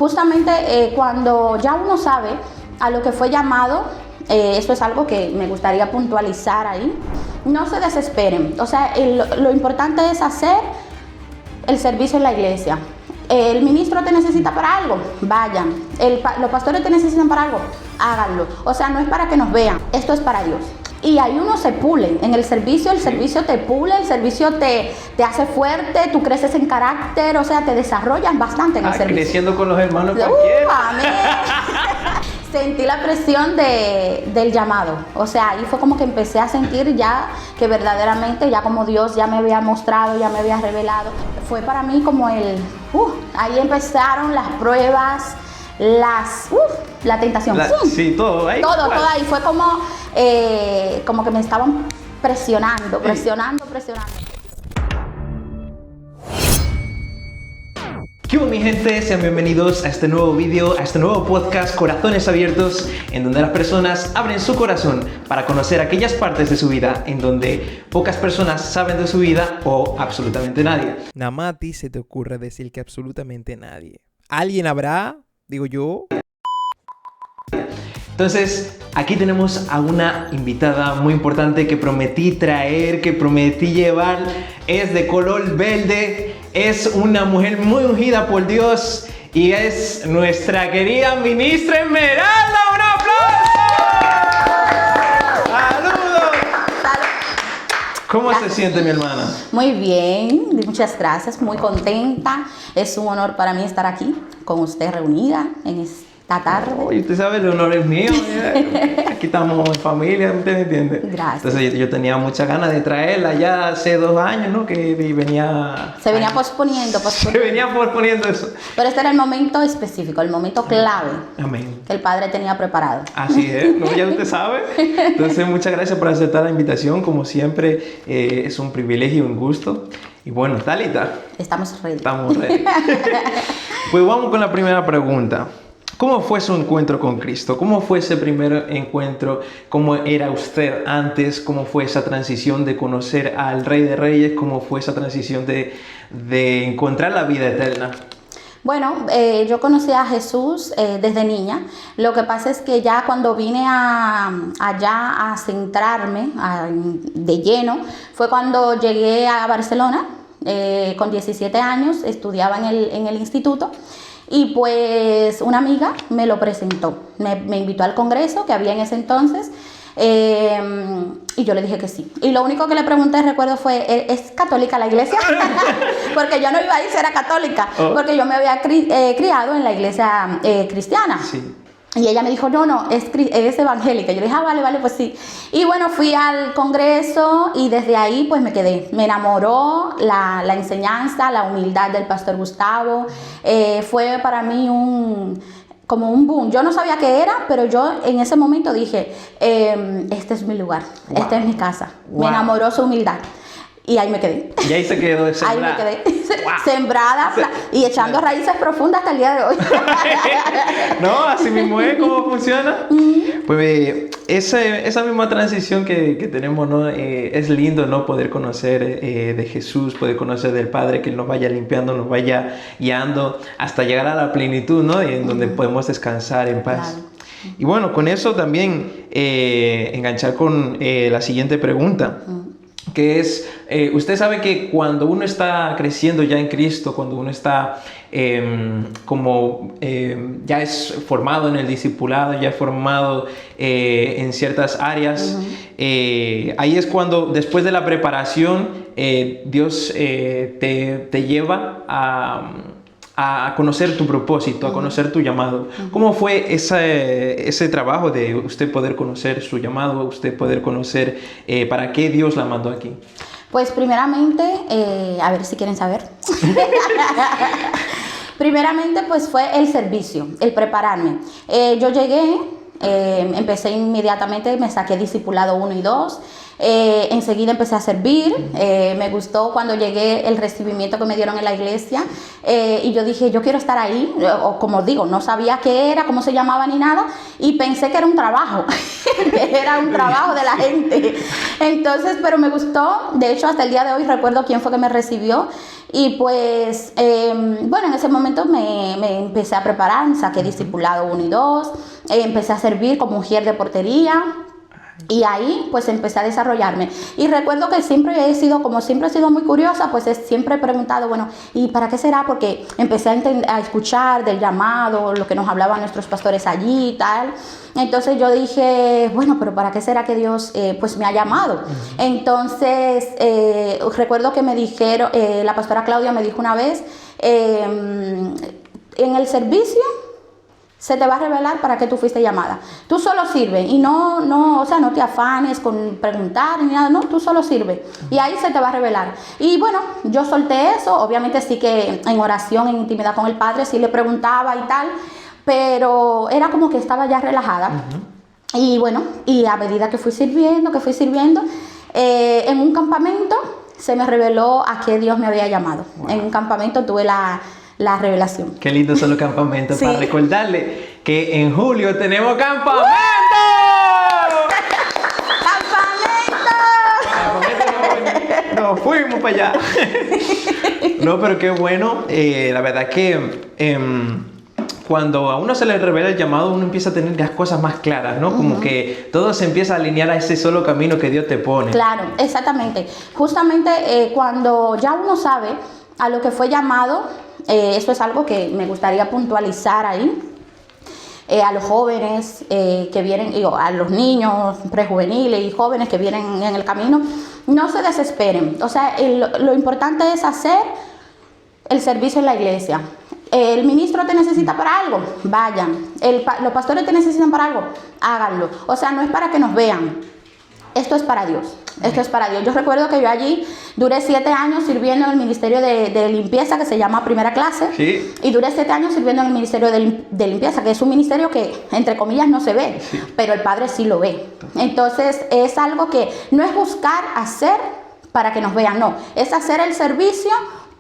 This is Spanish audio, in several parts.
justamente cuando ya uno sabe a lo que fue llamado, eso es algo que me gustaría puntualizar ahí. No se desesperen, o sea, lo importante es hacer el servicio en la iglesia. El ministro te necesita para algo, vayan. Los pastores te necesitan para algo, háganlo. O sea, no es para que nos vean, esto es para Dios. Y ahí uno se pule en el servicio te pule, el servicio te hace fuerte, tú creces en carácter, o sea, te desarrollas bastante en el servicio. Creciendo con los hermanos cualquiera. Amén. Sentí la presión del llamado, o sea, ahí fue como que empecé a sentir ya que verdaderamente, ya como Dios ya me había mostrado, ya me había revelado, fue para mí como ahí empezaron las pruebas, la tentación. Sí, todo ahí. Todo ahí, fue como que me estaban presionando. ¿Qué hubo, mi gente? Sean bienvenidos a este nuevo vídeo, a este nuevo podcast Corazones Abiertos, en donde las personas abren su corazón para conocer aquellas partes de su vida en donde pocas personas saben de su vida o absolutamente nadie. Nada más a ti se te ocurre decir que absolutamente nadie. ¿Alguien habrá? Digo yo. Entonces, aquí tenemos a una invitada muy importante que prometí traer, que prometí llevar. Es de color verde, es una mujer muy ungida por Dios y es nuestra querida ministra Esmeralda. ¡Un aplauso! ¡Saludos! ¿Cómo Gracias. se siente, mi hermana? Muy bien, muchas gracias, muy contenta. Es un honor para mí estar aquí con usted reunida en esta tarde. Oye, usted sabe, el honor es mío. Aquí estamos en familia, ¿usted me entiende? Gracias. Entonces yo tenía muchas ganas de traerla ya hace 2 años, ¿no? Que venía... Se venía posponiendo. Se venía posponiendo eso. Pero este era el momento específico, el momento clave. Amén. Que el Padre tenía preparado. Así es, ¿no? Ya usted sabe. Entonces, muchas gracias por aceptar la invitación. Como siempre, es un privilegio y un gusto. Y bueno, ¿está lista? Estamos ready. Estamos ready. Pues vamos con la primera pregunta. ¿Cómo fue su encuentro con Cristo? ¿Cómo fue ese primer encuentro? ¿Cómo era usted antes? ¿Cómo fue esa transición de conocer al Rey de Reyes? ¿Cómo fue esa transición de encontrar la vida eterna? Bueno, yo conocí a Jesús desde niña. Lo que pasa es que ya cuando vine allá a centrarme de lleno, fue cuando llegué a Barcelona con 17 años, estudiaba en el instituto. Y pues una amiga me lo presentó, me invitó al congreso que había en ese entonces y yo le dije que sí. Y lo único que le pregunté, recuerdo, fue, ¿es católica la iglesia? Porque yo no iba a ir si era católica, porque yo me había criado en la iglesia cristiana. Sí. Y ella me dijo, no, es evangélica. Yo le dije, vale, pues sí. Y bueno, fui al congreso y desde ahí pues me quedé. Me enamoró la enseñanza, la humildad del pastor Gustavo. Fue para mí como un boom. Yo no sabía qué era, pero yo en ese momento dije, este es mi lugar, esta es mi casa. Wow. Me enamoró su humildad. Y ahí me quedé. Y ahí se quedó sembrada. Ahí me quedé. Wow. Sembrada y echando raíces profundas hasta el día de hoy. No, así mismo es como funciona. Pues esa misma transición que tenemos, ¿no? Es lindo, ¿no? Poder conocer de Jesús, poder conocer del Padre, que Él nos vaya limpiando, nos vaya guiando hasta llegar a la plenitud, ¿no? En donde podemos descansar en paz. Claro. Y bueno, con eso también enganchar con la siguiente pregunta. Que es, usted sabe que cuando uno está creciendo ya en Cristo, cuando uno está ya es formado en el discipulado, ya es formado en ciertas áreas, ahí es cuando después de la preparación Dios te lleva a conocer tu propósito, a conocer tu llamado. ¿Cómo fue ese trabajo de usted poder conocer su llamado, usted poder conocer para qué Dios la mandó aquí? Pues primeramente, a ver si quieren saber. Primeramente pues fue el servicio, el prepararme. Yo llegué, empecé inmediatamente, me saqué discipulado 1 y 2. Enseguida empecé a servir. Me gustó cuando llegué el recibimiento que me dieron en la iglesia, y yo dije, yo quiero estar ahí, o como digo, no sabía qué era, cómo se llamaba ni nada, y pensé que era un trabajo, que era un trabajo de la gente. Entonces, pero me gustó. De hecho, hasta el día de hoy recuerdo quién fue que me recibió, Y pues, bueno, en ese momento me empecé a preparar, saqué discipulado 1 y 2, empecé a servir como mujer de portería. Y ahí pues empecé a desarrollarme. Y recuerdo que siempre he sido muy curiosa, pues siempre he preguntado, bueno, ¿y para qué será? Porque empecé a escuchar del llamado, lo que nos hablaban nuestros pastores allí y tal. Entonces yo dije, bueno, pero ¿para qué será que Dios pues me ha llamado? Entonces recuerdo que me dijeron, la pastora Claudia me dijo una vez, en el servicio se te va a revelar para qué tú fuiste llamada. Tú solo sirve y no te afanes con preguntar ni nada, no, tú solo sirve y ahí se te va a revelar. Y bueno, yo solté eso, obviamente sí que en oración, en intimidad con el Padre, sí le preguntaba y tal, pero era como que estaba ya relajada. Y bueno, y a medida que fui sirviendo, en un campamento se me reveló a qué Dios me había llamado. Wow. En un campamento tuve la revelación. Qué lindo son los campamentos, sí. Para recordarle que en julio tenemos campamento. ¡Campamento! Nos fuimos para allá. No, pero qué bueno. La verdad que cuando a uno se le revela el llamado, uno empieza a tener las cosas más claras, ¿no? Como que todo se empieza a alinear a ese solo camino que Dios te pone. Claro, exactamente. Justamente cuando ya uno sabe a lo que fue llamado, esto es algo que me gustaría puntualizar ahí, a los jóvenes que vienen, a los niños prejuveniles y jóvenes que vienen en el camino, no se desesperen. O sea, lo importante es hacer el servicio en la iglesia. El ministro te necesita para algo, vayan. Los pastores te necesitan para algo, háganlo. O sea, no es para que nos vean. Esto es para Dios. Esto es para Dios. Yo recuerdo que yo allí duré 7 años sirviendo en el ministerio de limpieza, que se llama Primera Clase. Sí. Y duré 7 años sirviendo en el ministerio de limpieza, que es un ministerio que, entre comillas, no se ve, sí, pero el Padre sí lo ve. Entonces, es algo que no es buscar hacer para que nos vean, no. Es hacer el servicio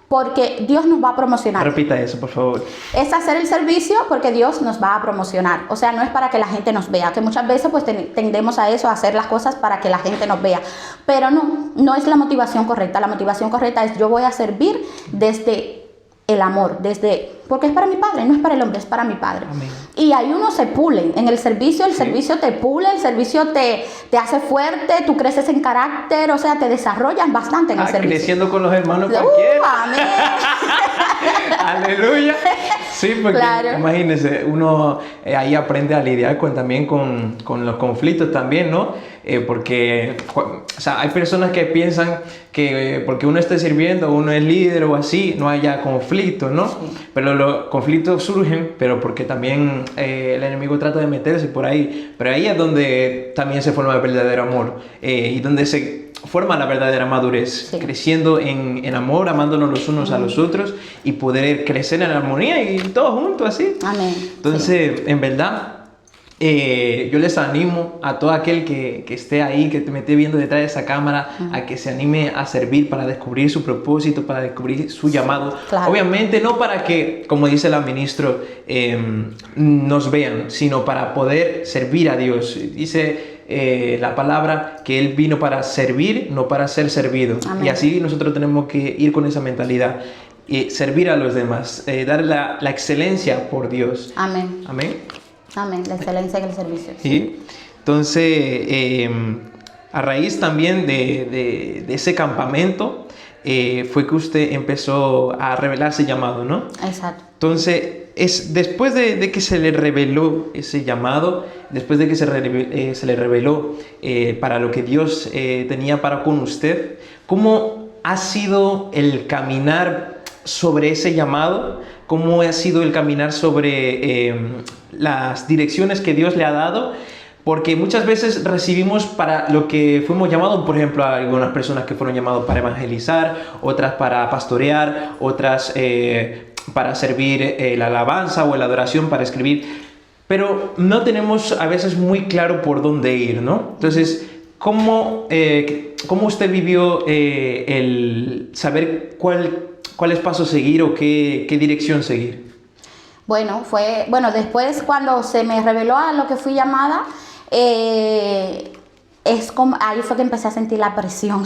porque Dios nos va a promocionar. Repita eso, por favor. Es hacer el servicio porque Dios nos va a promocionar. O sea, no es para que la gente nos vea, que muchas veces pues tendemos a eso, a hacer las cosas para que la gente nos vea. Pero no es la motivación correcta. La motivación correcta es: yo voy a servir desde el amor, porque es para mi Padre, no es para el hombre, es para mi Padre. Amén. Y ahí uno se pule en el servicio, servicio te pule, el servicio te hace fuerte, tú creces en carácter, o sea, te desarrollas bastante en el servicio. Creciendo con los hermanos cualquiera. Amén. Aleluya. Sí, porque claro, imagínense, uno ahí aprende a lidiar también con los conflictos también, ¿no? Porque o sea, hay personas que piensan que porque uno esté sirviendo, uno es líder o así, no haya conflictos, ¿no? Sí. Pero los conflictos surgen, pero porque también el enemigo trata de meterse por ahí. Pero ahí es donde también se forma el verdadero amor y donde se forma la verdadera madurez, sí, creciendo en amor, amándonos los unos a los otros y poder crecer en armonía y todos juntos así. Amén. Entonces, sí, en verdad, yo les animo a todo aquel que esté ahí, que me esté viendo detrás de esa cámara, a que se anime a servir para descubrir su propósito, para descubrir su llamado. Claro. Obviamente no para que, como dice la ministra, nos vean, sino para poder servir a Dios. Dice la palabra que Él vino para servir, no para ser servido. Amén. Y así nosotros tenemos que ir con esa mentalidad. Servir a los demás, dar la excelencia por Dios. Amén. Amén. Amén, la excelencia en el servicio. Sí. Entonces, a raíz también de ese campamento, fue que usted empezó a revelarse llamado, ¿no? Exacto. Entonces, después de que se le reveló ese llamado, después de que se le reveló para lo que Dios tenía para con usted, ¿cómo ha sido el caminar sobre ese llamado? ¿Cómo ha sido el caminar sobre las direcciones que Dios le ha dado? Porque muchas veces recibimos para lo que fuimos llamados, por ejemplo, a algunas personas que fueron llamados para evangelizar, otras para pastorear, otras para servir la alabanza o la adoración, para escribir, pero no tenemos a veces muy claro por dónde ir, ¿no? Entonces, ¿cómo usted vivió el saber cuáles pasos seguir o qué dirección seguir? Bueno, después cuando se me reveló a lo que fui llamada, ahí fue que empecé a sentir la presión.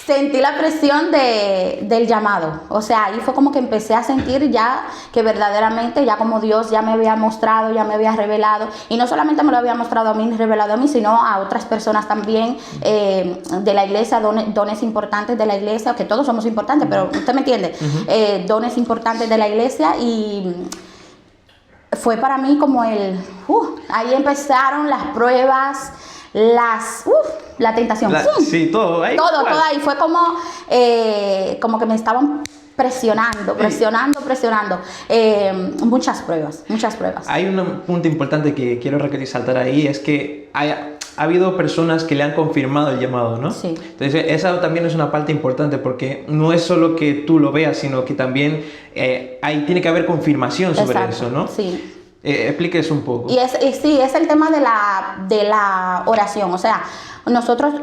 sentí la presión del llamado. O sea, ahí fue como que empecé a sentir ya que verdaderamente, ya como Dios ya me había mostrado, ya me había revelado, y no solamente me lo había mostrado a mí, revelado a mí, sino a otras personas también de la iglesia, dones importantes de la iglesia, que todos somos importantes, pero usted me entiende, dones importantes de la iglesia, y fue para mí como ahí empezaron las pruebas, la tentación. Sí, todo ahí. Todo ahí. Fue como que me estaban presionando. Muchas pruebas. Hay un punto importante que quiero resaltar ahí, es que ha habido personas que le han confirmado el llamado, ¿no? Sí. Entonces, esa también es una parte importante, porque no es solo que tú lo veas, sino que también ahí tiene que haber confirmación sobre eso, ¿no? Sí. Explique eso un poco. Y sí, es el tema de la oración. O sea, nosotros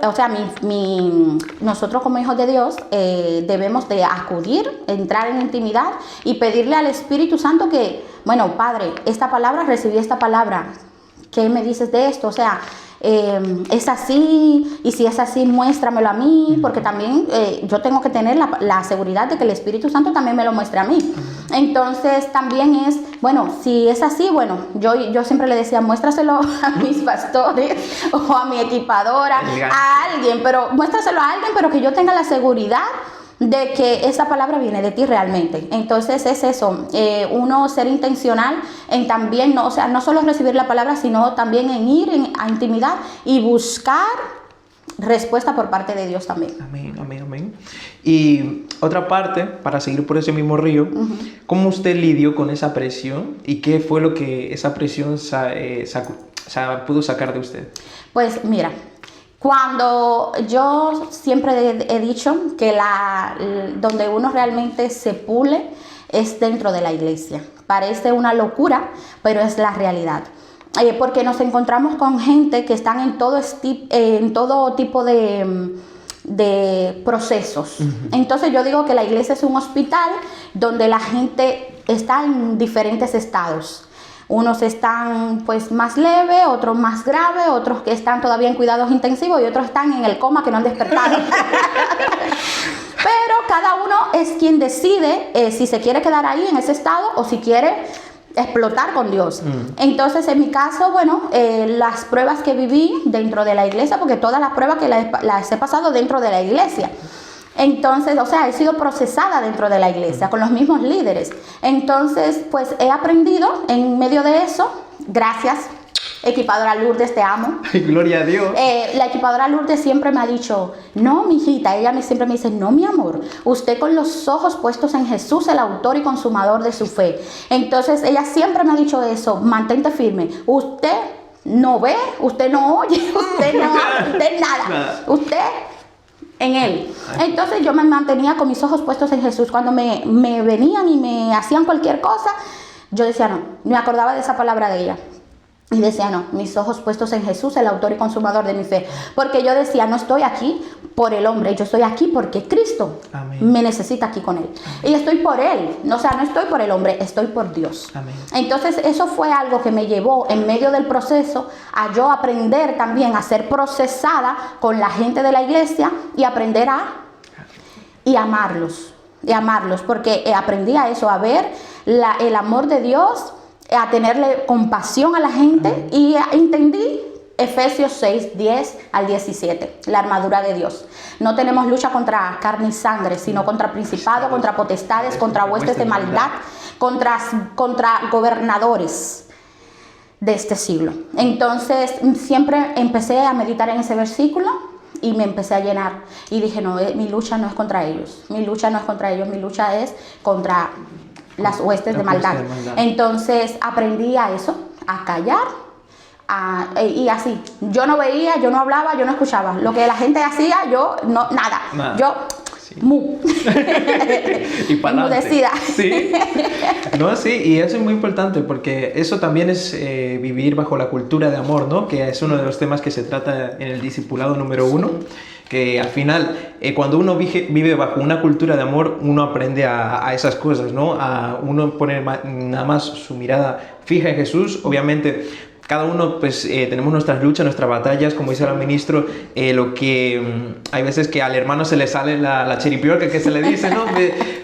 como hijos de Dios debemos de acudir, entrar en intimidad y pedirle al Espíritu Santo que, bueno, Padre, recibí esta palabra, ¿qué me dices de esto? O sea, es así, y si es así, muéstramelo a mí, porque también yo tengo que tener la seguridad de que el Espíritu Santo también me lo muestre a mí. Entonces también es, bueno, si es así, bueno, yo siempre le decía, muéstraselo a mis pastores o a mi equipadora, a alguien, pero muéstraselo a alguien, pero que yo tenga la seguridad de que esa palabra viene de ti realmente. Entonces es eso, uno ser intencional en también, no solo recibir la palabra, sino también en ir a intimidad y buscar respuesta por parte de Dios también. Amén. Y otra parte, para seguir por ese mismo río, ¿cómo usted lidió con esa presión y qué fue lo que esa presión pudo sacar de usted? Pues mira, cuando yo siempre he dicho que donde uno realmente se pule es dentro de la iglesia. Parece una locura, pero es la realidad. Porque nos encontramos con gente que están en todo tipo de procesos. Entonces yo digo que la iglesia es un hospital donde la gente está en diferentes estados. Unos están pues más leve, otros más grave, otros que están todavía en cuidados intensivos y otros están en el coma que no han despertado. Pero cada uno es quien decide si se quiere quedar ahí en ese estado o si quiere explotar con Dios. Entonces en mi caso, bueno, las pruebas que viví dentro de la iglesia, porque todas las pruebas que las he pasado dentro de la iglesia. Entonces, o sea, he sido procesada dentro de la iglesia con los mismos líderes. Entonces, pues he aprendido en medio de eso, gracias, equipadora Lourdes, te amo. Ay, gloria a Dios. La equipadora Lourdes siempre me ha dicho, no, mijita, siempre me dice, no, mi amor, usted con los ojos puestos en Jesús, el autor y consumador de su fe. Entonces, ella siempre me ha dicho eso, mantente firme. Usted no ve, usted no oye, usted no habla, usted nada. Usted en Él. Entonces yo me mantenía con mis ojos puestos en Jesús. Cuando me venían y me hacían cualquier cosa, yo decía no, me acordaba de esa palabra de ella. Y decía, no, mis ojos puestos en Jesús, el autor y consumador de mi fe. Porque yo decía, no estoy aquí por el hombre, yo estoy aquí porque Cristo me necesita aquí con Él. Y estoy por Él, o sea, no estoy por el hombre, estoy por Dios. Amén. Entonces, eso fue algo que me llevó en medio del proceso a yo aprender también a ser procesada con la gente de la iglesia y aprender y amarlos, porque aprendí a eso, a ver el amor de Dios, a tenerle compasión a la gente y entendí Efesios 6, 10 al 17, la armadura de Dios. No tenemos lucha contra carne y sangre, sino contra principados, contra potestades, contra huestes de maldad, contra gobernadores de este siglo. Entonces siempre empecé a meditar en ese versículo y me empecé a llenar y dije, no, mi lucha no es contra ellos, mi lucha es contra las huestes de maldad. Entonces aprendí a eso, a callar, y así. Yo no veía, yo no hablaba, yo no escuchaba. Lo que la gente hacía, yo no, nada. Yo, sí. Y para adelante. Sí. No, sí, y eso es muy importante porque eso también es vivir bajo la cultura de amor, ¿no? Que es uno de los temas que se trata en el discipulado número 1. Sí. Que al final, cuando uno vive bajo una cultura de amor, uno aprende a esas cosas, ¿no? A uno poner nada más su mirada fija en Jesús. Obviamente, cada uno pues tenemos nuestras luchas, nuestras batallas, como dice el ministro, lo que hay veces que al hermano se le sale la chiripiorca que se le dice, ¿no?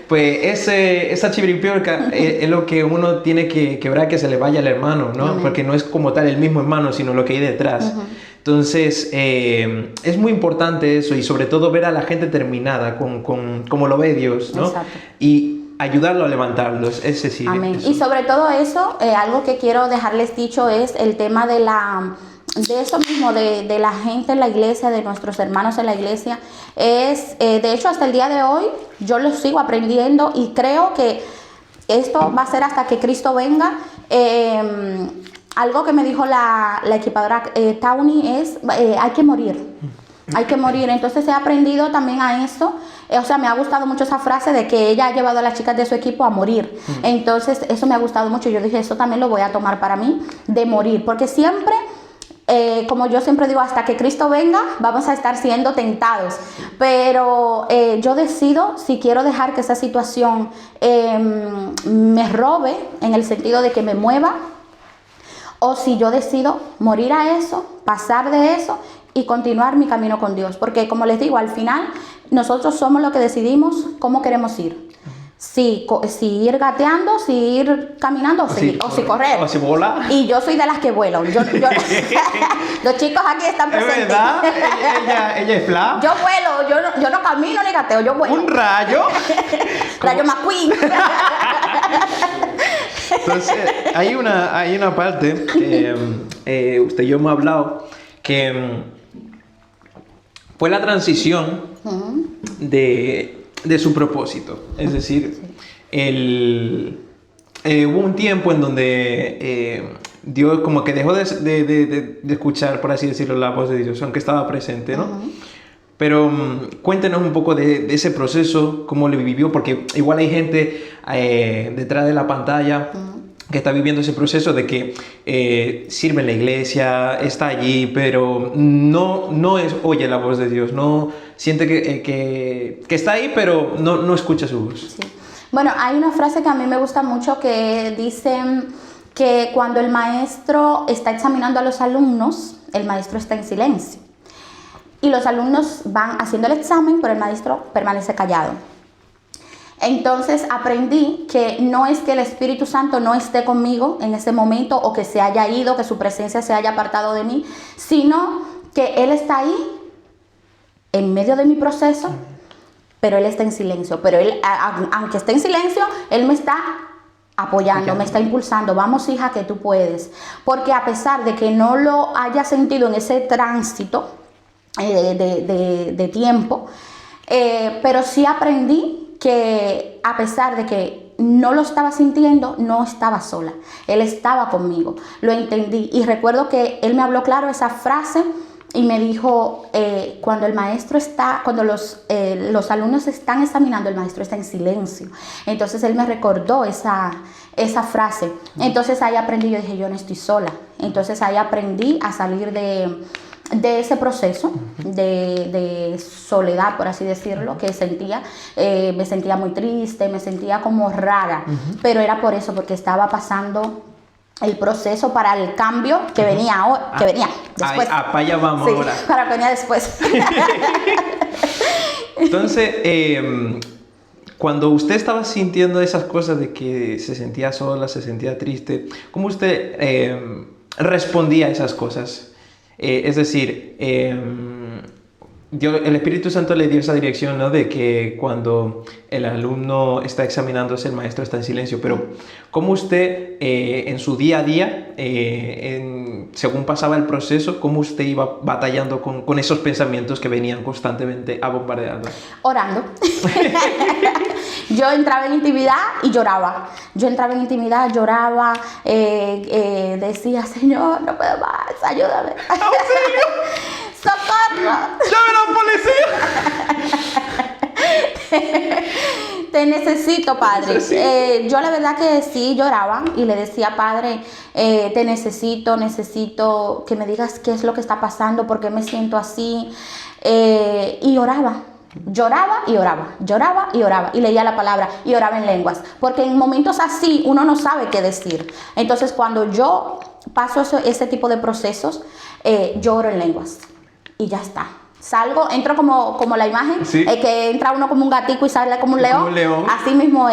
Pues esa chiripiorca es lo que uno tiene que quebrar, que se le vaya al hermano, ¿no? Amén. Porque no es como tal el mismo hermano, sino lo que hay detrás. Entonces, es muy importante eso y sobre todo ver a la gente terminada como lo ve Dios, ¿no? Exacto. Y ayudarlo a levantarlos, ese sí. Amén. Eso. Y sobre todo eso, algo que quiero dejarles dicho es el tema de eso mismo, de la gente en la iglesia, de nuestros hermanos en la iglesia. De hecho, hasta el día de hoy, yo lo sigo aprendiendo y creo que esto va a ser hasta que Cristo venga. Algo que me dijo la equipadora Tawny es, hay que morir. Hay que morir. Entonces he aprendido también a eso. O sea, me ha gustado mucho esa frase de que ella ha llevado a las chicas de su equipo a morir. Entonces eso me ha gustado mucho. Yo dije, eso también lo voy a tomar para mí, de morir. Porque siempre, como yo siempre digo, hasta que Cristo venga, vamos a estar siendo tentados. Pero yo decido si quiero dejar que esa situación me robe, en el sentido de que me mueva, o si yo decido morir a eso, pasar de eso y continuar mi camino con Dios. Porque como les digo, al final nosotros somos los que decidimos cómo queremos ir. Si ir gateando, si ir caminando o si correr. O si volar. Y yo soy de las que vuelo. Los chicos aquí están ¿Es presentes. verdad? Ella es fla. Yo vuelo, yo no camino ni gateo, yo vuelo. Un rayo. Rayo McQueen. Entonces, hay una parte que usted y yo hemos hablado, que fue la transición de su propósito. Es decir, hubo un tiempo en donde Dios como que dejó de escuchar, por así decirlo, la voz de Dios, aunque estaba presente, ¿no? Pero cuéntenos un poco de ese proceso, cómo lo vivió, porque igual hay gente detrás de la pantalla que está viviendo ese proceso de que sirve en la iglesia, está allí, pero no oye la voz de Dios, no siente que está ahí, pero no escucha su voz. Sí. Bueno, hay una frase que a mí me gusta mucho que dice que cuando el maestro está examinando a los alumnos, el maestro está en silencio. Y los alumnos van haciendo el examen, pero el maestro permanece callado. Entonces aprendí que no es que el Espíritu Santo no esté conmigo en ese momento o que se haya ido, que su presencia se haya apartado de mí, sino que Él está ahí en medio de mi proceso, pero Él está en silencio. Pero Él, aunque esté en silencio, Él me está apoyando, me está impulsando. Vamos, hija, que tú puedes. Porque a pesar de que no lo haya sentido en ese tránsito de tiempo, pero sí aprendí que a pesar de que no lo estaba sintiendo, no estaba sola. Él estaba conmigo. Lo entendí. Y recuerdo que Él me habló claro esa frase y me dijo, cuando los alumnos están examinando, el maestro está en silencio. Entonces Él me recordó esa frase. Entonces ahí aprendí, yo dije, yo no estoy sola. Entonces ahí aprendí a salir de ese proceso de soledad, por así decirlo, que sentía. Me sentía muy triste, me sentía como rara, pero era por eso, porque estaba pasando el proceso para el cambio que venía después. Para allá vamos, sí, ahora. Para que venía después. Entonces, cuando usted estaba sintiendo esas cosas de que se sentía sola, se sentía triste, ¿cómo usted respondía a esas cosas? Es decir, el Espíritu Santo le dio esa dirección, ¿no? De que cuando el alumno está examinándose, el maestro está en silencio. Pero ¿cómo usted en su día a día, según pasaba el proceso, cómo usted iba batallando con esos pensamientos que venían constantemente a bombardearlo? Orando. Yo entraba en intimidad y lloraba. Decía, Señor, no puedo más, ayúdame. ¡Auxilio! ¡Socorro! ¡Llame a la policía! Te necesito, Padre. Yo la verdad que sí lloraba y le decía, Padre, te necesito que me digas qué es lo que está pasando, por qué me siento así. Y oraba. Lloraba y oraba y leía la palabra y oraba en lenguas, porque en momentos así uno no sabe qué decir. Entonces cuando yo paso ese tipo de procesos, yo oro en lenguas y ya está. Salgo, entro como la imagen, Sí. Que entra uno como un gatico y sale como un león. Como un león. Así mismo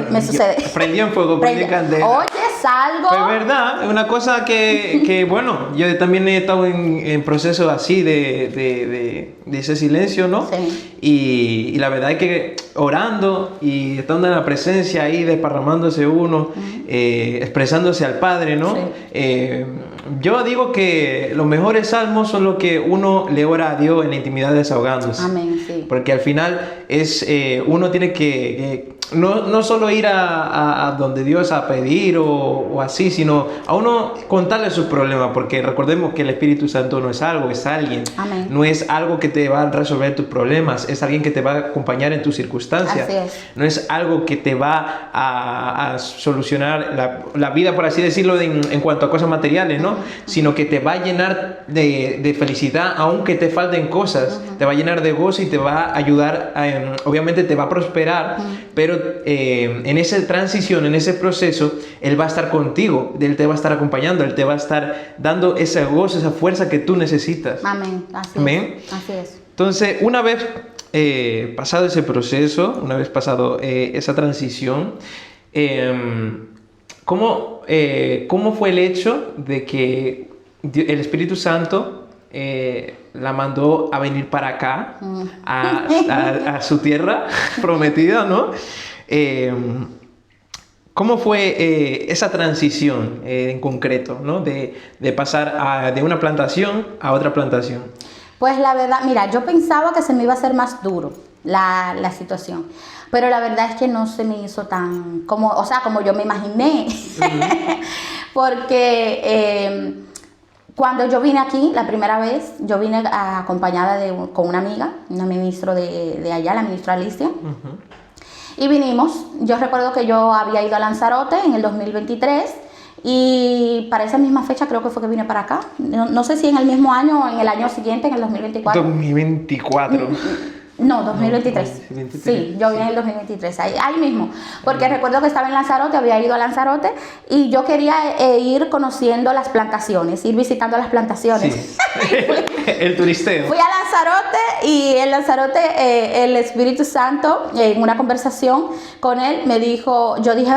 me sucede. Prendí en fuego, prendí en candela. Oye, salgo. Pues verdad, es una cosa que bueno, yo también he estado en procesos así de ese silencio, ¿no? Sí. Y la verdad es que orando y estando en la presencia ahí, desparramándose uno, expresándose al Padre, ¿no? Sí. Yo digo que los mejores salmos son los que uno le ora a Dios en la intimidad desahogándose. Amén, sí. Porque al final uno tiene que no solo ir a donde Dios a pedir o así, sino a uno contarle sus problemas, porque recordemos que el Espíritu Santo no es algo, es alguien. Amén. No es algo que te va a resolver tus problemas, es alguien que te va a acompañar en tus circunstancias. Así es. No es algo que te va a solucionar la vida, por así decirlo, en cuanto a cosas materiales, ¿no? Sino que te va a llenar de felicidad, aunque te falten cosas. Te va a llenar de gozo y te va a ayudar, obviamente te va a prosperar, pero en esa transición, en ese proceso, Él va a estar contigo, Él te va a estar acompañando, Él te va a estar dando ese gozo, esa fuerza que tú necesitas. Amén. Así Amén. es. Así es. Entonces, una vez pasado ese proceso, una vez pasado esa transición, ¿cómo fue el hecho de que el Espíritu Santo la mandó a venir para acá, a su tierra prometida, ¿no? ¿Cómo fue esa transición en concreto, ¿no? De pasar de una plantación a otra plantación? Pues la verdad, mira, yo pensaba que se me iba a hacer más duro la situación, pero la verdad es que no se me hizo tan como yo me imaginé. Porque cuando yo vine aquí la primera vez, yo vine acompañada con una amiga, una ministra de allá, la ministra Alicia. Y vinimos. Yo recuerdo que yo había ido a Lanzarote en el 2023 y para esa misma fecha creo que fue que vine para acá. No sé si en el mismo año o en el año siguiente, en el 2024. 2024. No, 2023. 2023. Sí, yo vine en el 2023, ahí mismo. Porque recuerdo que estaba en Lanzarote, había ido a Lanzarote y yo quería ir conociendo las plantaciones, ir visitando las plantaciones. Sí. El turisteo. Fui a Lanzarote y en Lanzarote el Espíritu Santo, en una conversación con él, me dijo, yo dije,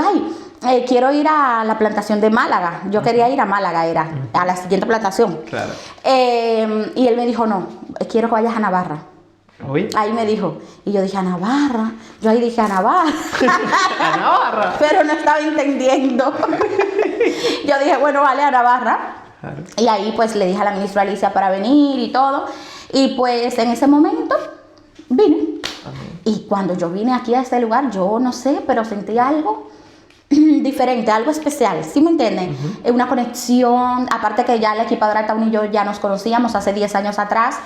quiero ir a la plantación de Málaga. Yo quería ir a Málaga, a la siguiente plantación. Claro. Y él me dijo, no, quiero que vayas a Navarra. ¿Oye? Ahí me dijo, y yo dije, a Navarra. Yo ahí dije, a Navarra. A Navarra. Pero no estaba entendiendo. Yo dije, bueno, vale, a Navarra. Claro. Y ahí pues le dije a la ministra Alicia para venir y todo. Y pues en ese momento vine. Amén. Y cuando yo vine aquí a este lugar, yo no sé, pero sentí algo diferente, algo especial, ¿sí me entienden? Una conexión, aparte que ya la equipadora Taun y yo ya nos conocíamos hace 10 años atrás,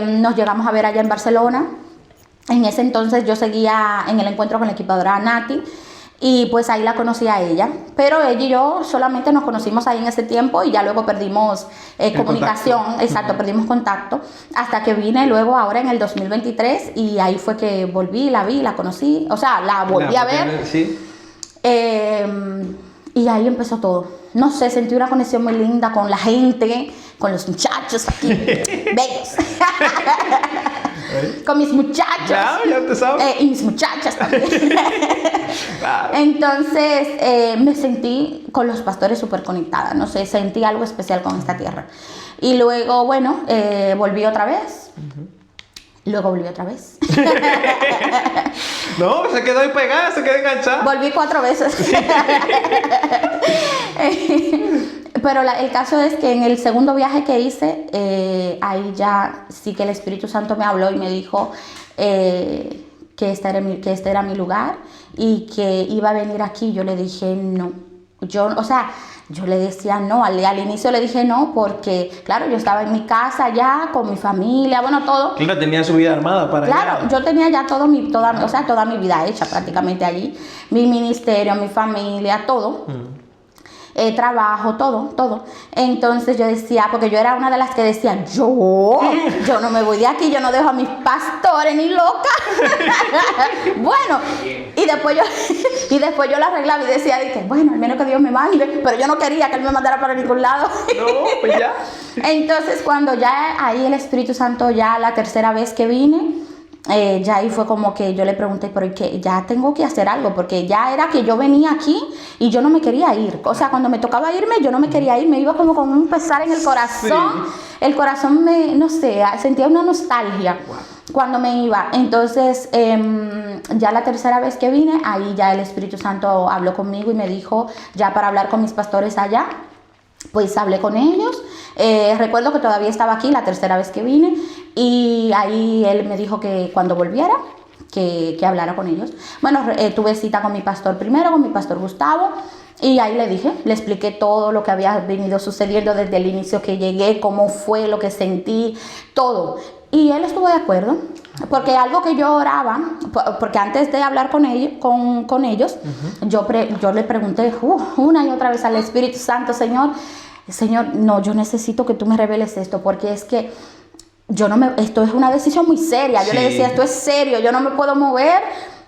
nos llegamos a ver allá en Barcelona. En ese entonces yo seguía en el encuentro con la equipadora Nati y pues ahí la conocí a ella, pero ella y yo solamente nos conocimos ahí en ese tiempo y ya luego perdimos comunicación, contacto. Exacto, perdimos contacto hasta que vine luego ahora en el 2023 y ahí fue que volví, la vi, la conocí, o sea, la volví a ver. Sí. Y ahí empezó todo. No sé, sentí una conexión muy linda con la gente, con los muchachos aquí, bellos. Con mis muchachos. Claro, ya te sabes. Y mis muchachas también. Claro. Entonces me sentí con los pastores súper conectada. No sé, sentí algo especial con esta tierra. Y luego, bueno, volví otra vez. Luego volví otra vez. No, se quedó ahí pegada, se quedó enganchada. Volví 4 veces. Pero el caso es que en el segundo viaje que hice, ahí ya sí que el Espíritu Santo me habló y me dijo que este era mi lugar y que iba a venir aquí. Yo le dije no. Yo le decía no, al inicio le dije no porque, claro, yo estaba en mi casa ya, con mi familia, bueno, todo. Claro, tenía su vida armada para Claro, allá. yo tenía ya toda mi vida hecha prácticamente allí. Mi ministerio, mi familia, todo. trabajo, todo. Entonces yo decía, porque yo era una de las que decía, yo no me voy de aquí, yo no dejo a mis pastores ni loca. Bueno, y después yo la arreglaba y decía, bueno, al menos que Dios me mande, pero yo no quería que Él me mandara para ningún lado. No, pues ya. Entonces cuando ya ahí el Espíritu Santo, ya la tercera vez que vine, ya ahí fue como que yo le pregunté, pero que ya tengo que hacer algo, porque ya era que yo venía aquí y yo no me quería ir. O sea, cuando me tocaba irme, yo no me quería ir, me iba como con un pesar en el corazón. Sí. El corazón no sé, sentía una nostalgia cuando me iba. Entonces, ya la tercera vez que vine, ahí ya el Espíritu Santo habló conmigo y me dijo, ya para hablar con mis pastores allá. Pues hablé con ellos, recuerdo que todavía estaba aquí la tercera vez que vine y ahí él me dijo que cuando volviera, que hablara con ellos. Bueno, tuve cita con mi pastor primero, con mi pastor Gustavo, y ahí le expliqué todo lo que había venido sucediendo desde el inicio que llegué, cómo fue, lo que sentí, todo. Y él estuvo de acuerdo, porque algo que yo oraba, porque antes de hablar con ellos, yo le pregunté una y otra vez al Espíritu Santo, Señor, no, yo necesito que tú me reveles esto, porque es que esto es una decisión muy seria. Yo le decía, esto es serio, yo no me puedo mover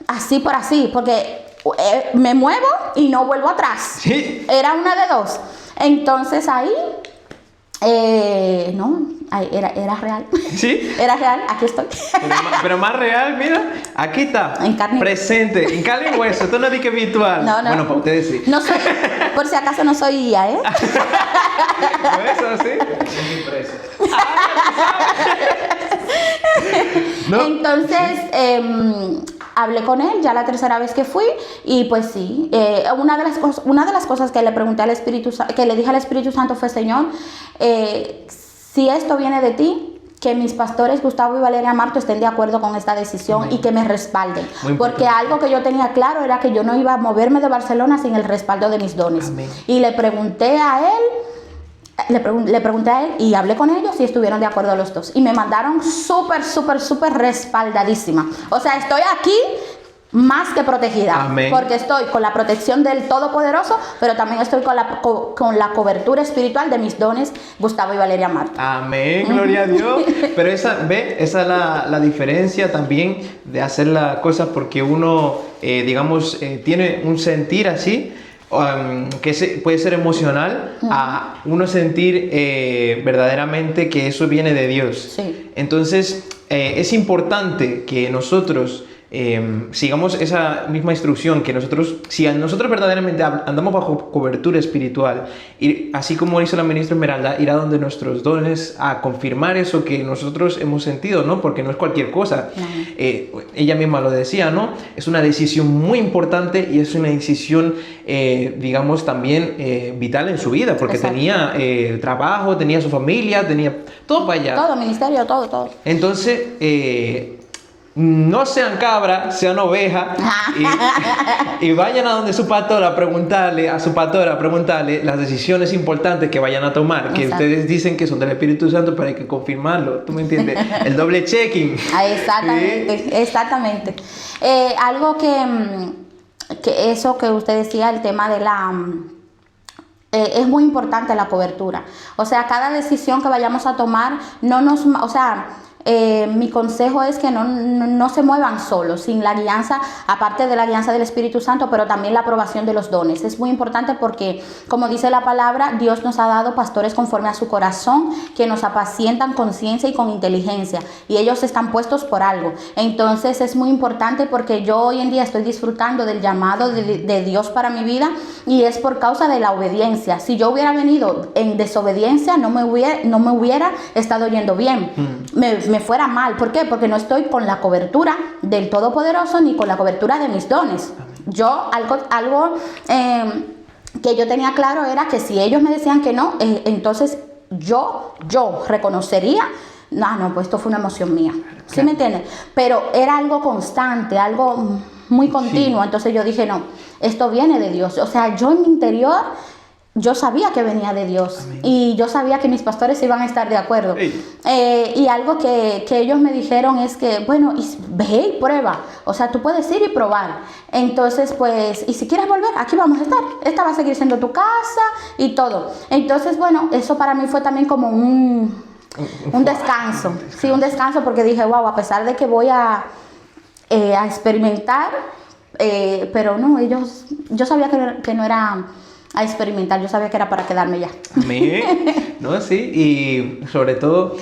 así por así, porque me muevo y no vuelvo atrás. Sí. Era una de dos. Entonces ahí... era real. ¿Sí? Era real, aquí estoy. Pero más real, mira, aquí está. En carne. Presente, en carne y hueso. Esto no es que virtual. No. Bueno, para ustedes sí. No soy, por si acaso no soy IA, ¿eh? ¿No es así? ¿No? Entonces, hablé con él ya la tercera vez que fui y pues sí, una de las cosas que le pregunté al Espíritu que le dije al Espíritu Santo fue, Señor, si esto viene de ti, que mis pastores Gustavo y Valeria Marto estén de acuerdo con esta decisión. Amén. Y que me respalden, porque algo que yo tenía claro era que yo no iba a moverme de Barcelona sin el respaldo de mis dones. Amén. Y le pregunté a él, le pregunté a él y hablé con ellos y estuvieron de acuerdo los dos. Y me mandaron súper respaldadísima. O sea, estoy aquí más que protegida. Amén. Porque estoy con la protección del Todopoderoso, pero también estoy con la cobertura espiritual de mis dones, Gustavo y Valeria Marta. Amén, gloria a Dios. Pero esa es la diferencia también de hacer las cosas, porque uno, tiene un sentir así, que puede ser emocional, a uno sentir verdaderamente que eso viene de Dios. Sí. Entonces es importante que nosotros sigamos esa misma instrucción, que si nosotros verdaderamente andamos bajo cobertura espiritual, y así como hizo la ministra Esmeralda, ir a donde nuestros dones a confirmar eso que nosotros hemos sentido, ¿no? Porque no es cualquier cosa. Ella misma lo decía, ¿no? Es una decisión muy importante y es una decisión también vital en su vida, porque Exacto. tenía trabajo, tenía su familia, tenía todo para allá. Todo, ministerio, todo. Entonces, no sean cabra, sean oveja y vayan a donde su pastora a preguntarle las decisiones importantes que vayan a tomar. Exacto. Que ustedes dicen que son del Espíritu Santo, pero hay que confirmarlo. ¿Tú me entiendes? El doble checking. Exactamente. Algo que eso que usted decía, el tema de es muy importante la cobertura. O sea, cada decisión que vayamos a tomar, mi consejo es que no se muevan solos, sin la guianza, aparte de la guianza del Espíritu Santo, pero también la aprobación de los dones. Es muy importante porque, como dice la palabra, Dios nos ha dado pastores conforme a su corazón, que nos apacientan con ciencia y con inteligencia, y ellos están puestos por algo. Entonces es muy importante, porque yo hoy en día estoy disfrutando del llamado de Dios para mi vida, y es por causa de la obediencia. Si yo hubiera venido en desobediencia, no me hubiera estado yendo bien. Me fuera mal. ¿Por qué? Porque no estoy con la cobertura del Todopoderoso ni con la cobertura de mis dones. Yo, algo que yo tenía claro era que si ellos me decían que no, entonces yo reconocería, pues esto fue una emoción mía. ¿Sí me entiendes? Pero era algo constante, algo muy continuo. Sí. Entonces yo dije, no, esto viene de Dios. O sea, yo en mi interior yo sabía que venía de Dios. Amén. Y yo sabía que mis pastores iban a estar de acuerdo. Ey. Y algo que ellos me dijeron es que, bueno, ve y prueba. O sea, tú puedes ir y probar. Entonces, pues, y si quieres volver, aquí vamos a estar. Esta va a seguir siendo tu casa y todo. Entonces, bueno, eso para mí fue también como un descanso. Sí, un descanso, porque dije, wow, a pesar de que voy a experimentar, pero no, yo sabía que no era a experimentar, yo sabía que era para quedarme ya. Amén. No, sí, y sobre todo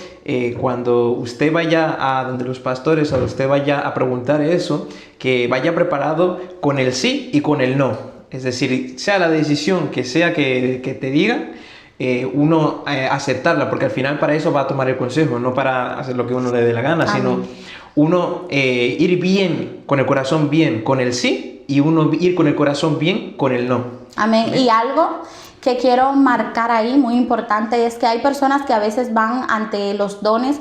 cuando usted vaya a donde los pastores o usted vaya a preguntar eso, que vaya preparado con el sí y con el no. Es decir, sea la decisión que sea que te digan, uno aceptarla, porque al final para eso va a tomar el consejo, no para hacer lo que uno le dé la gana, Amén. sino uno ir bien, con el corazón bien con el sí, y uno ir con el corazón bien con el no. Amén. Amén. Y algo que quiero marcar ahí, muy importante, es que hay personas que a veces van ante los dones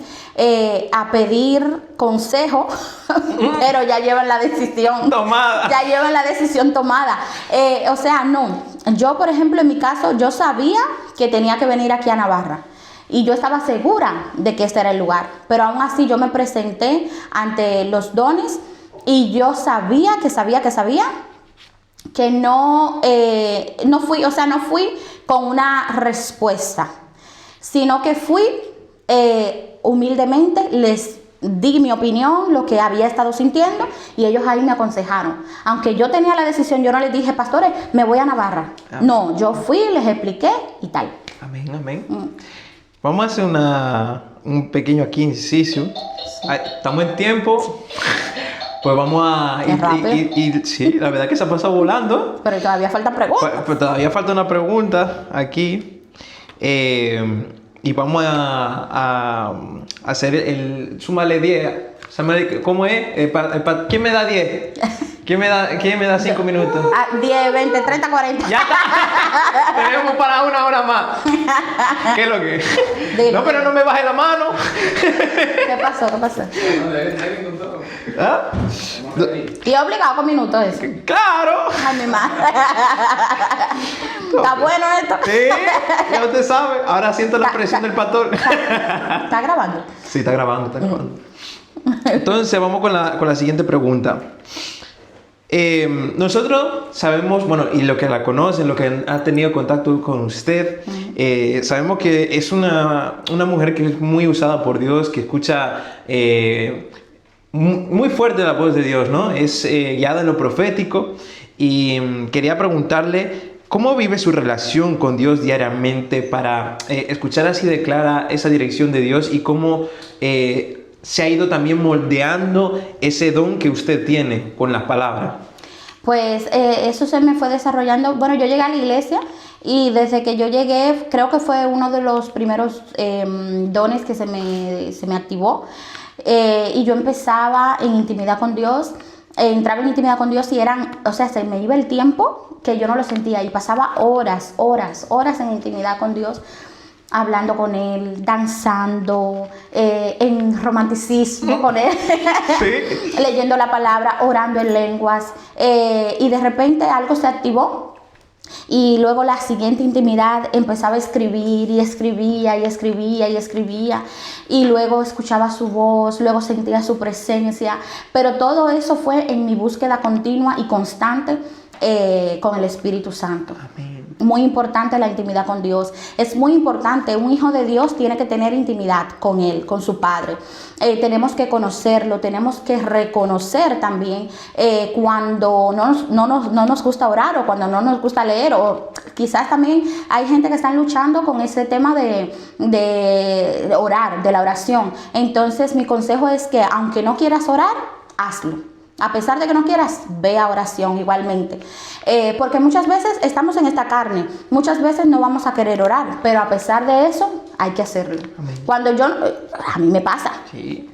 a pedir consejo, pero ya llevan la decisión Tomada. Ya llevan la decisión tomada. O sea, no. Yo, por ejemplo, en mi caso, yo sabía que tenía que venir aquí a Navarra. Y yo estaba segura de que este era el lugar. Pero aún así yo me presenté ante los dones y yo sabía que no fui con una respuesta, sino que fui humildemente, les di mi opinión, lo que había estado sintiendo, y ellos ahí me aconsejaron. Aunque yo tenía la decisión, yo no les dije, pastores, me voy a Navarra. Amén. No, yo fui, les expliqué y tal. Amén, amén. Vamos a hacer un pequeño aquí inciso. Ay, estamos en tiempo. Pues vamos a... Es rápido. Sí, la verdad que se ha pasado volando. Pero todavía falta preguntas. Pues todavía falta una pregunta aquí. Y vamos a hacer súmale 10. ¿Cómo es? ¿Quién me da 10? ¿Quién me da 5 minutos? 10, 20, 30, 40. Ya está. Tenemos para 1 hora más. ¿Qué es lo que? Dilo. No, pero no me baje la mano. ¿Qué pasó? ¿Ah? Y obligado con minutos eso. ¡Claro! Ay, mi madre. Está bueno esto. Sí, ya usted sabe. Ahora siento la presión del pastor. ¿Está grabando? Sí, está grabando. Entonces, vamos con la siguiente pregunta. Nosotros sabemos, bueno, y lo que la conocen, lo que ha tenido contacto con usted, sabemos que es una mujer que es muy usada por Dios, que escucha muy fuerte la voz de Dios, ¿no? Es guiada en lo profético, y quería preguntarle cómo vive su relación con Dios diariamente para escuchar así de clara esa dirección de Dios, y cómo se ha ido también moldeando ese don que usted tiene con las palabras. Pues eso se me fue desarrollando. Bueno, yo llegué a la iglesia y desde que yo llegué, creo que fue uno de los primeros dones que se me activó. Y yo empezaba en intimidad con Dios, entraba en intimidad con Dios y se me iba el tiempo que yo no lo sentía, y pasaba horas en intimidad con Dios, hablando con Él, danzando, en romanticismo con Él, Sí. leyendo la palabra, orando en lenguas, y de repente algo se activó. Y luego la siguiente intimidad empezaba a escribir y escribía y luego escuchaba su voz, luego sentía su presencia, pero todo eso fue en mi búsqueda continua y constante con el Espíritu Santo. Amén. Muy importante la intimidad con Dios. Es muy importante. Un hijo de Dios tiene que tener intimidad con Él, con su Padre. Tenemos que conocerlo, tenemos que reconocer también cuando no nos gusta orar, o cuando no nos gusta leer, o quizás también hay gente que está luchando con ese tema de orar, de la oración. Entonces mi consejo es que aunque no quieras orar, hazlo. A pesar de que no quieras, ve a oración igualmente. Porque muchas veces estamos en esta carne, muchas veces no vamos a querer orar, pero a pesar de eso, hay que hacerlo. Amén. Cuando a mí me pasa. Sí.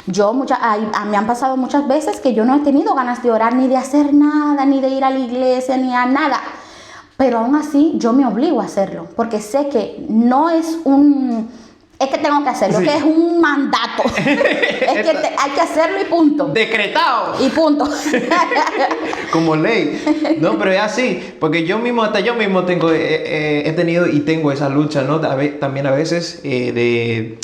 Me han pasado muchas veces que yo no he tenido ganas de orar, ni de hacer nada, ni de ir a la iglesia, ni a nada. Pero aún así, yo me obligo a hacerlo, porque sé que no es Es que tengo que hacerlo, Sí. que es un mandato. Es que hay que hacerlo y punto. Decretado. Y punto. Como ley. No, pero es así. Porque hasta yo mismo he tenido y tengo esa lucha, ¿no? También a veces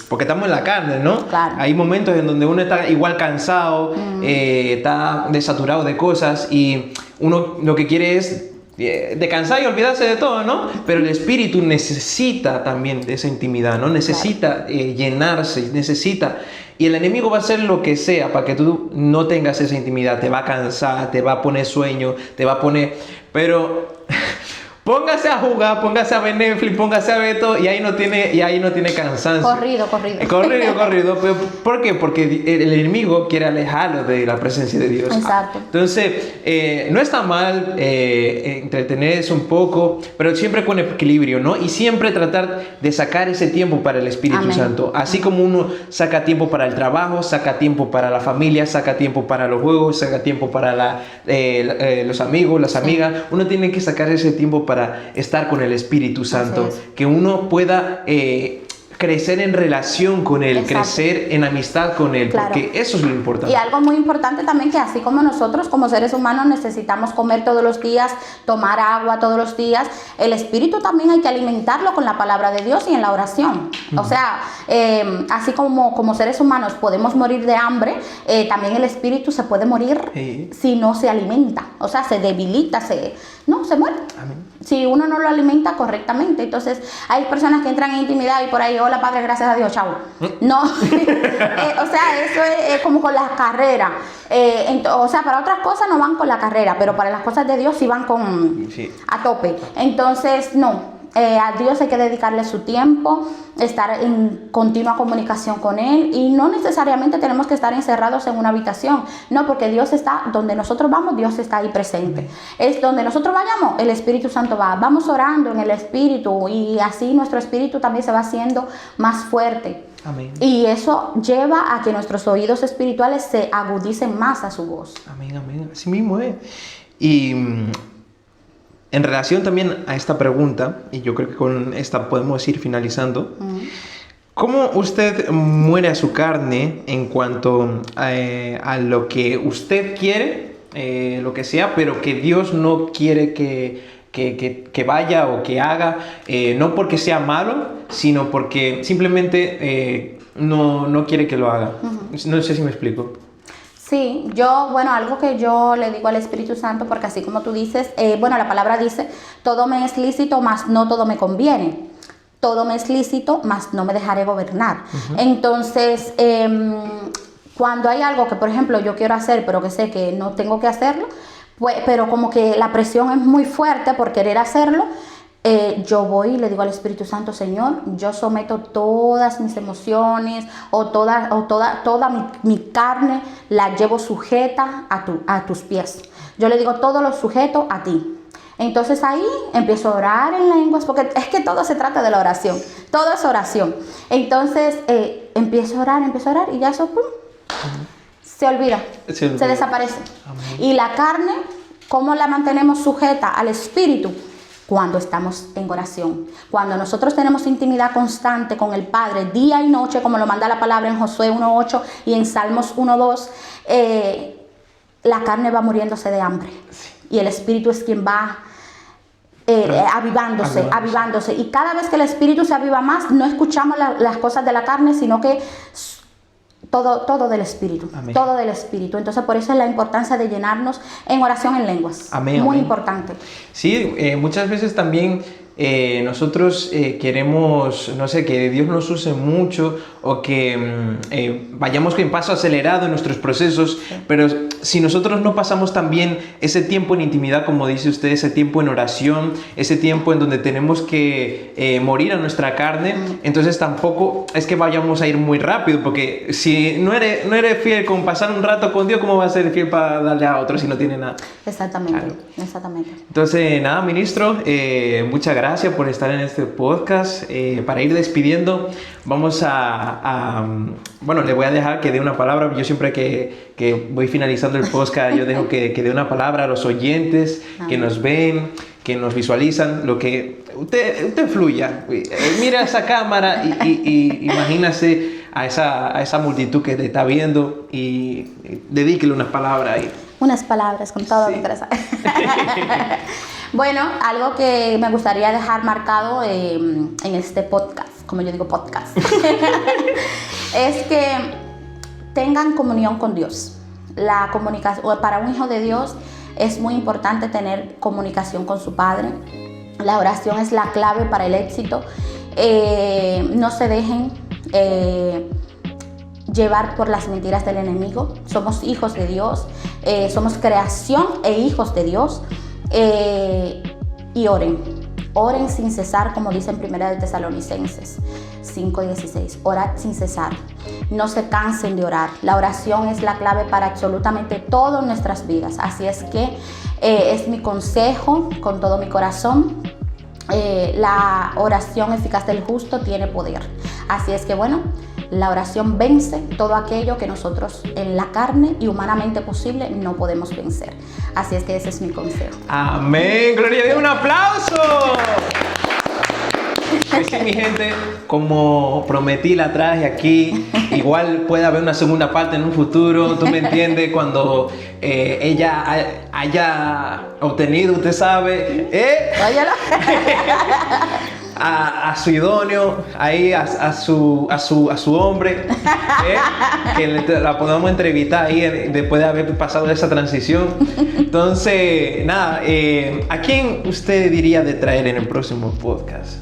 porque estamos en la carne, ¿no? Claro. Hay momentos en donde uno está igual cansado, está desaturado de cosas y uno lo que quiere es descansar y olvidarse de todo, ¿no? Pero el espíritu necesita también de esa intimidad, ¿no? Necesita llenarse, necesita. Y el enemigo va a hacer lo que sea para que tú no tengas esa intimidad. Te va a cansar, te va a poner sueño, te va a poner... Pero póngase a jugar, póngase a ver Netflix, póngase a ver todo y ahí no tiene cansancio. Corrido. Corrido. Pero, ¿por qué? Porque el enemigo quiere alejarlo de la presencia de Dios. Exacto. Entonces, no está mal entretenerse un poco, pero siempre con equilibrio, ¿no? Y siempre tratar de sacar ese tiempo para el Espíritu Amén. Santo. Así como uno saca tiempo para el trabajo, saca tiempo para la familia, saca tiempo para los juegos, saca tiempo para los amigos, las amigas, uno tiene que sacar ese tiempo para estar con el Espíritu Santo, Así es. que uno pueda crecer en relación con Él, Exacto. crecer en amistad con Él, Claro. porque eso es lo importante. Y algo muy importante también, que así como nosotros como seres humanos necesitamos comer todos los días, tomar agua todos los días, el espíritu también hay que alimentarlo con la palabra de Dios y en la oración. O sea, así como seres humanos podemos morir de hambre, también el espíritu se puede morir si no se alimenta. O sea, se debilita, se muere. Amén. Si uno no lo alimenta correctamente. Entonces, hay personas que entran en intimidad y por ahí, hola Padre, gracias a Dios, chao. No, o sea, eso es como con las carreras. O sea, para otras cosas no van con la carrera, pero para las cosas de Dios sí van a tope. Entonces, no. A Dios hay que dedicarle su tiempo, estar en continua comunicación con Él, y no necesariamente tenemos que estar encerrados en una habitación, no, porque Dios está donde nosotros vamos, Dios está ahí presente. Es donde nosotros vayamos, el Espíritu Santo va. Vamos orando en el Espíritu y así nuestro espíritu también se va haciendo más fuerte. Amén. Y eso lleva a que nuestros oídos espirituales se agudicen más a su voz. Amén. Así mismo es. Y en relación también a esta pregunta, y yo creo que con esta podemos ir finalizando, ¿cómo usted muere a su carne en cuanto a lo que usted quiere, lo que sea, pero que Dios no quiere que vaya o que haga, no porque sea malo, sino porque simplemente no quiere que lo haga? No sé si me explico. Sí, algo que yo le digo al Espíritu Santo, porque así como tú dices, la palabra dice, todo me es lícito, mas no todo me conviene. Todo me es lícito, mas no me dejaré gobernar. Entonces, cuando hay algo que, por ejemplo, yo quiero hacer, pero que sé que no tengo que hacerlo, pero como que la presión es muy fuerte por querer hacerlo, yo voy y le digo al Espíritu Santo, Señor, yo someto todas mis emociones o toda mi carne, la llevo sujeta a tus pies. Yo le digo, todo lo sujeto a ti. Entonces ahí empiezo a orar en lenguas, porque es que todo se trata de la oración, todo es oración. Entonces empiezo a orar y ya eso se olvida, se desaparece. Amén. Y la carne, ¿cómo la mantenemos sujeta al Espíritu? Cuando estamos en oración, cuando nosotros tenemos intimidad constante con el Padre día y noche, como lo manda la palabra en Josué 1:8 y en Salmos 1:2, la carne va muriéndose de hambre y el Espíritu es quien va avivándose, y cada vez que el Espíritu se aviva más, no escuchamos las cosas de la carne, sino que todo del Espíritu. Amén. Todo del Espíritu. Entonces, por eso es la importancia de llenarnos en oración en lenguas. Amén. Muy amén. importante. Sí, muchas veces también nosotros queremos, no sé, que Dios nos use mucho o que vayamos con paso acelerado en nuestros procesos, pero si nosotros no pasamos también ese tiempo en intimidad, como dice usted, ese tiempo en oración, ese tiempo en donde tenemos que morir a nuestra carne, entonces tampoco es que vayamos a ir muy rápido, porque si no eres fiel con pasar un rato con Dios, ¿cómo vas a ser fiel para darle a otro si no tiene nada? Exactamente, Claro. exactamente. Entonces, nada, ministro, muchas gracias por estar en este podcast. Para ir despidiendo, vamos bueno, le voy a dejar que dé una palabra. Yo siempre que voy finalizando el podcast, yo dejo que dé una palabra a los oyentes que nos ven, que nos visualizan, lo que usted fluya. Mira esa cámara y imagínase a esa multitud que te está viendo y dedíquele unas palabras ahí. Unas palabras con todo mi corazón. Bueno, algo que me gustaría dejar marcado en este podcast, como yo digo podcast, es que tengan comunión con Dios. La comunicación, para un hijo de Dios es muy importante tener comunicación con su Padre. La oración es la clave para el éxito. No se dejen llevar por las mentiras del enemigo. Somos hijos de Dios, somos creación e hijos de Dios. Y oren sin cesar, como dice en 1 de Tesalonicenses 5:16. Orad sin cesar, no se cansen de orar. La oración es la clave para absolutamente todas nuestras vidas, así es que es mi consejo con todo mi corazón. La oración eficaz del justo tiene poder, así es que bueno, la oración vence todo aquello que nosotros en la carne y humanamente posible no podemos vencer. Así es que ese es mi consejo. Amén, gloria a Dios, un aplauso. Pues sí, mi gente, como prometí, la traje aquí. Igual puede haber una segunda parte en un futuro, tú me entiendes, cuando ella haya obtenido, usted sabe, Óyalo. a su idóneo, ahí a su hombre, que la podamos entrevistar ahí después de haber pasado esa transición. Entonces, nada, ¿a quién usted diría de traer en el próximo podcast?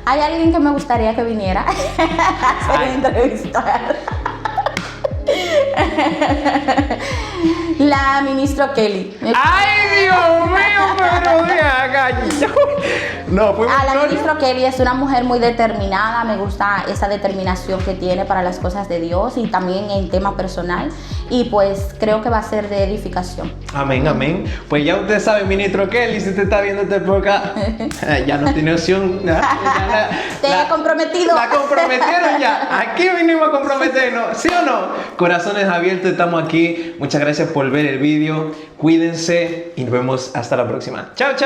Hay alguien que me gustaría que viniera a hacer entrevistar. La ministra Kelly. ¡Ay, Dios mío! Pero de acá. No, fue La ministra Kelly es una mujer muy determinada. Me gusta esa determinación que tiene para las cosas de Dios y también en tema personal. Y pues creo que va a ser de edificación. Amén, amén. Pues ya usted sabe, ministro Kelly, si usted está viendo este podcast, ya no tiene opción. Te he comprometido. La comprometieron ya. Aquí vinimos a comprometernos, ¿sí o no? Corazones abiertos, estamos aquí. Muchas gracias por ver el vídeo. Cuídense y nos vemos hasta la próxima. Chao, chao.